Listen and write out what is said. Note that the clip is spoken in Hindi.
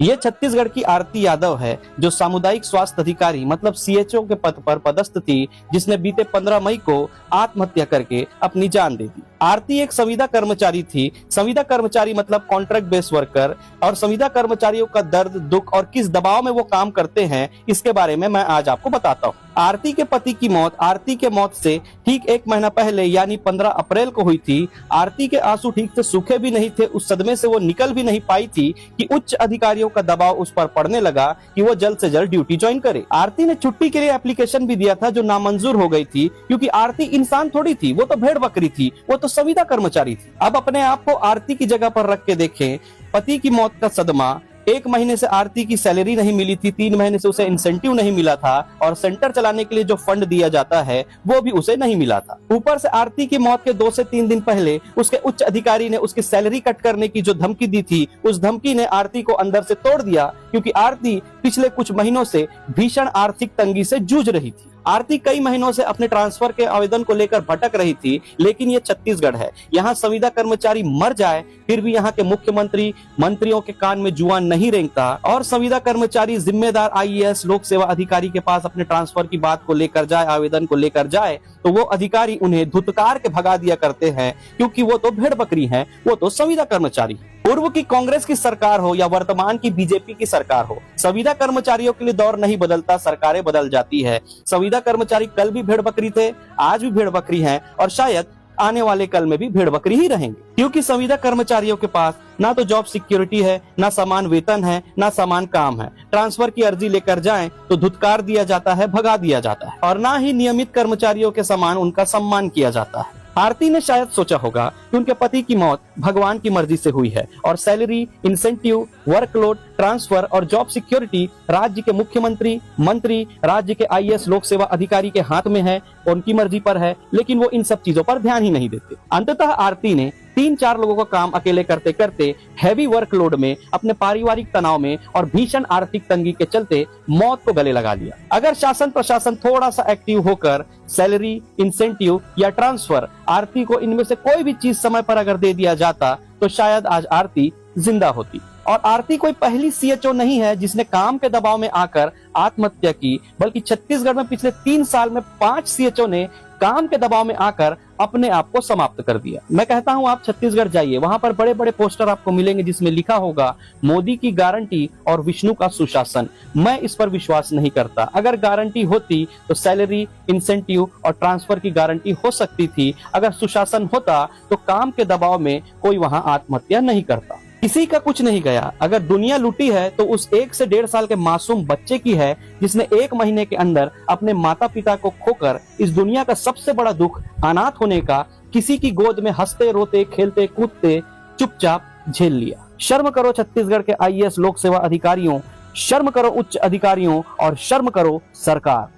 ये छत्तीसगढ़ की आरती यादव है, जो सामुदायिक स्वास्थ्य अधिकारी मतलब सीएचओ के पद पर पदस्थ थी, जिसने बीते 15 मई को आत्महत्या करके अपनी जान दे दी। आरती एक संविदा कर्मचारी थी। संविदा कर्मचारी मतलब कॉन्ट्रैक्ट बेस वर्कर, और संविदा कर्मचारियों का दर्द, दुख और किस दबाव में वो काम करते हैं, इसके बारे में मैं आज आपको बताता हूँ। आरती के पति की मौत आरती के मौत से ठीक 1 महीना पहले यानी 15 अप्रैल को हुई थी। आरती के आंसू ठीक से सूखे भी नहीं थे। उस सदमे से वो निकल भी नहीं पाई थी कि उच्च अधिकारियों का दबाव उस पर पड़ने लगा कि वो जल्द से जल्द ड्यूटी ज्वाइन करे। आरती ने छुट्टी के लिए एप्लीकेशन भी दिया था, जो नामंजूर हो गई थी, क्योंकि आरती इंसान थोड़ी थी, वो तो भेड़ बकरी थी, वो तो संविदा कर्मचारी थी। अब अपने आप को आरती की जगह पर रख के देखें। पति की मौत का सदमा, 1 महीने से आरती की सैलरी नहीं मिली थी, 3 महीने से उसे इंसेंटिव नहीं मिला था, और सेंटर चलाने के लिए जो फंड दिया जाता है वो भी उसे नहीं मिला था। ऊपर से आरती की मौत के 2 से 3 दिन पहले उसके उच्च अधिकारी ने उसकी सैलरी कट करने की जो धमकी दी थी, उस धमकी ने आरती को अंदर से तोड़ दिया, क्योंकि आरती पिछले कुछ महीनों से भीषण आर्थिक तंगी से जूझ रही थी। आरती कई महीनों से अपने ट्रांसफर के आवेदन को लेकर भटक रही थी, लेकिन ये छत्तीसगढ़ है, यहाँ संविदा कर्मचारी मर जाए फिर भी यहाँ के मुख्यमंत्री मंत्रियों के कान में जुआन नहीं रेंगता, और संविदा कर्मचारी जिम्मेदार आईएएस लोक सेवा अधिकारी के पास अपने ट्रांसफर की बात को लेकर जाए, आवेदन को लेकर जाए, तो वो अधिकारी उन्हें धुतकार के भगा दिया करते हैं, क्योंकि वो तो भेड़ बकरी हैं, वो तो संविदा कर्मचारी। पूर्व की कांग्रेस की सरकार हो या वर्तमान की बीजेपी की सरकार हो, संविदा कर्मचारियों के लिए दौर नहीं बदलता, सरकारें बदल जाती है। संविदा कर्मचारी कल भी भेड़ बकरी थे, आज भी भेड़ बकरी हैं, और शायद आने वाले कल में भी भेड़ बकरी ही रहेंगे, क्योंकि संविदा कर्मचारियों के पास ना तो जॉब सिक्योरिटी है, ना समान वेतन है, ना समान काम है। ट्रांसफर की अर्जी लेकर जाएं तो धुतकार दिया जाता है, भगा दिया जाता है, और ना ही नियमित कर्मचारियों के समान उनका सम्मान किया जाता है। आरती ने शायद सोचा होगा कि उनके पति की मौत भगवान की मर्जी से हुई है, और सैलरी, इंसेंटिव, वर्कलोड, ट्रांसफर और जॉब सिक्योरिटी राज्य के मुख्यमंत्री, मंत्री, राज्य के आईएएस लोक सेवा अधिकारी के हाथ में है, उनकी मर्जी पर है, लेकिन वो इन सब चीजों पर ध्यान ही नहीं देते। अंततः आरती ने 3-4 लोगों का काम अकेले करते करते हैवी वर्कलोड में, अपने पारिवारिक तनाव में और भीषण आर्थिक तंगी के चलते मौत को गले लगा लिया। अगर शासन प्रशासन थोड़ा सा एक्टिव होकर सैलरी, इंसेंटिव या ट्रांसफर, आरती को इनमें से कोई भी चीज समय पर अगर दे दिया जाता, तो शायद आज आरती जिंदा होती। और आरती कोई पहली सीएचओ नहीं है जिसने काम के दबाव में आकर आत्महत्या की, बल्कि छत्तीसगढ़ में पिछले 3 साल में 5 सीएचओ ने काम के दबाव में आकर अपने आप को समाप्त कर दिया। मैं कहता हूं आप छत्तीसगढ़ जाइए, वहां पर बड़े बड़े पोस्टर आपको मिलेंगे जिसमें लिखा होगा मोदी की गारंटी और विष्णु का सुशासन। मैं इस पर विश्वास नहीं करता। अगर गारंटी होती तो सैलरी, इंसेंटिव और ट्रांसफर की गारंटी हो सकती थी। अगर सुशासन होता तो काम के दबाव में कोई वहां आत्महत्या नहीं करता। किसी का कुछ नहीं गया। अगर दुनिया लूटी है तो उस 1 से 1.5 साल के मासूम बच्चे की है, जिसने 1 महीने के अंदर अपने माता पिता को खोकर इस दुनिया का सबसे बड़ा दुख अनाथ होने का किसी की गोद में हंसते रोते खेलते कूदते चुपचाप झेल लिया। शर्म करो छत्तीसगढ़ के आईएएस लोक सेवा अधिकारियों, शर्म करो उच्च अधिकारियों, और शर्म करो सरकार।